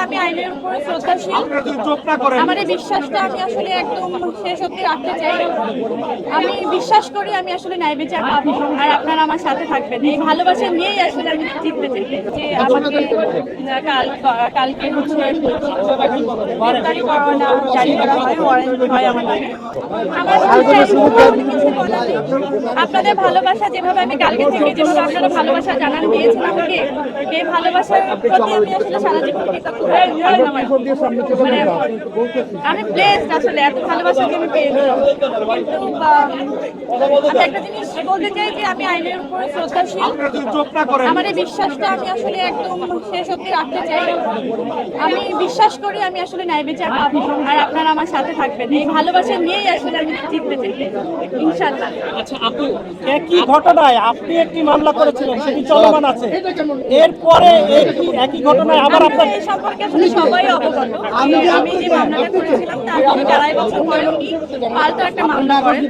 আমি আইনের উপরে শ্রদ্ধাশীল। আমার এই বিশ্বাসটা আমি আসলে একদম শেষ অবধি রাখতে চাই। আমি বিশ্বাস করি আমি আসলে ন্যায় বিচার পাবো, আর আপনারা আমার সাথে থাকবেন। এই ভালোবাসা নিয়েই আসলে আমি জিততে চাই। যে আমাকে কালকে হচ্ছে গ্রেফতারি পরোয়ানা জারি করা হয়, ওয়ারেন্ট হয় আমার নামে। আমার কিছু বলার নেই। আপনাদের ভালোবাসা যেভাবে আমি কালকে থেকে যেভাবে আপনারা ভালোবাসা জানান দিয়েছেন আমাকে, এই ভালোবাসার প্রতি আমি আসলে সারা জীবন কৃতজ্ঞ থাকবো। আমি ব্লেসড আসলে এত ভালোবাসা আমি পেয়েছি। কিন্তু আমি একটা জিনিস বলতে চাই যে আমি আইনের উপরে শ্রদ্ধাশীল। আমার এই বিশ্বাসটা আমি আসলে একদম শেষ অবধি রাখতে চাই। আমি বিশ্বাস করি আমি আসলে ন্যায় বিচার পাবো, আর আপনারা আমার সাথে থাকবেন। এই ভালোবাসা নিয়েই আসলে আমি জিততে চাই ইনশাআল্লাহ। আচ্ছা আপু, একই ঘটনায় আপনি একটি মামলা করেছিলেন, সেটি চলমান আছে। এরপরে একই ঘটনায় আবার আপনার এই সম্পর্কে আসলে সবাই অবগত। আমি যে মামলাটা করেছিলাম তার 2.5 বছর পরে উনি পাল্টা একটা মামলা করেন।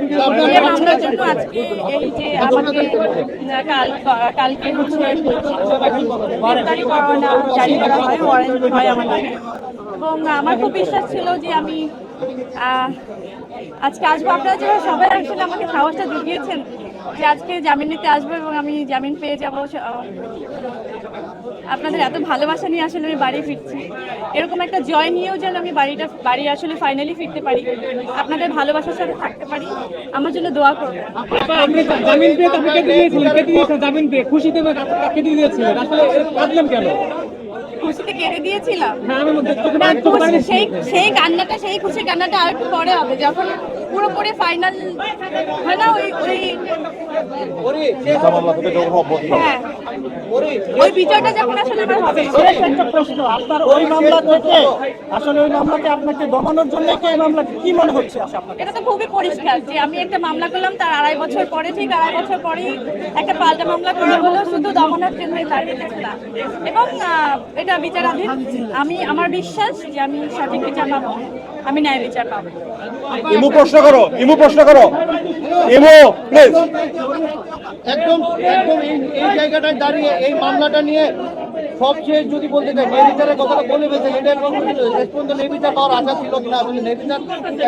এই মামলার জন্য আজকে এই যে আমাকে কালকে হচ্ছে গ্রেফতারি পরোয়ানা জারি করা হয়, ওয়ারেন্ট হয় আমার নামে। এবং আমার খুব বিশ্বাস ছিল যে আমি আজকে আসবো। আপনারা যেভাবে সবাই আসলে আমাকে সাহসটা জুগিয়েছেন যে আজকে জামিন নিতে আসবো এবং আমি জামিন পেয়ে যাবো, আপনাদের এত ভালোবাসা নিয়ে আসলে আমি বাড়ি ফিরছি। এরকম একটা জয় নিয়েও যেন আমি বাড়ি আসলে ফাইনালি ফিরতে পারি, আপনাদের ভালোবাসার সাথে থাকতে পারি, আমার জন্য দোয়া করবেন। জামিন পেয়ে আপনি কেটে দিয়েছেন, জামিন পেয়ে খুশিতে কেটে দিয়েছিলেন, আসলে কাঁদলেন কেন? খুশিতে কেড়ে দিয়েছিলাম, সেই কান্নাটা, সেই খুশি কান্নাটা আর একটু পরে হবে, যখন পুরোপুরি ফাইনাল হয় না হ্যাঁ ওই বিচারটা যখন আসলে হবে। একটা প্রশ্ন, আপনার ওই মামলা থেকে আসলে ওই মামলাকে আপনাকে দমানোর জন্য এই মামলাকে কি মনে হচ্ছে? এটা তো খুবই পরিষ্কার যে আমি একটা মামলা করলাম, তার 2.5 বছর পরে, ঠিক 2.5 বছর পরেই একটা পাল্টা মামলা করা হলো শুধু দমনের জন্যই, তাকে না। এবং এটা বিচারাধীন। আমার বিশ্বাস যে আমি সঠিক বিচার পাবো, আমি ন্যায় বিচার পাবো। ইমু প্রশ্ন করো ইমু প্লিজ। একদম এই জায়গাটায় দাঁড়িয়ে এই মামলাটা নিয়ে সবচেয়ে যদি বলতে চাই ন্যায় বিচারের কথাটা বলে ফেলছে, এটা শেষ পর্যন্ত ন্যায় বিচার পাওয়ার আশা ছিল কিনা? আসলে ন্যায় বিচার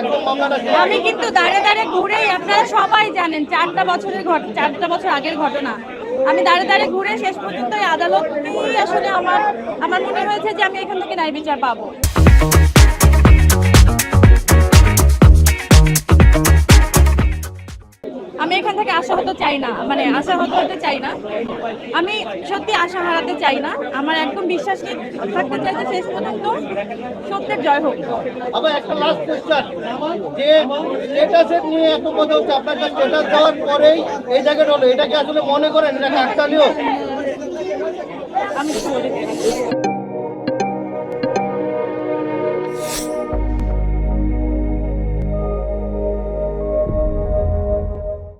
একদম মামলাটা আমি কিন্তু দাঁড়ে ঘুরেই, আপনারা সবাই জানেন 4টা বছর আগের ঘটনা। আমি দাঁড়ে ঘুরে শেষ পর্যন্ত এই আদালতেই আসলে আমার মনে হয়েছে যে আমি এখান থেকে ন্যায় বিচার পাবো। আমি এখান থেকে আশাহত চাই না, আশাহত হতে চাই না। আমি সত্যি আশা হারাতে চাই না। আমার একদম বিশ্বাস থাকতে চাই যে শেষ পর্যন্ত সত্যের জয় হোক। আবার একটা লাস্ট কোশ্চেন, যে স্ট্যাটাসের নিয়ে এত কথা হচ্ছে, আপনার স্ট্যাটাস দেওয়ার পরেই এই জায়গাটা হলো, এটা কি আসলে মনে করেন এটা কাকতালীয়? আমি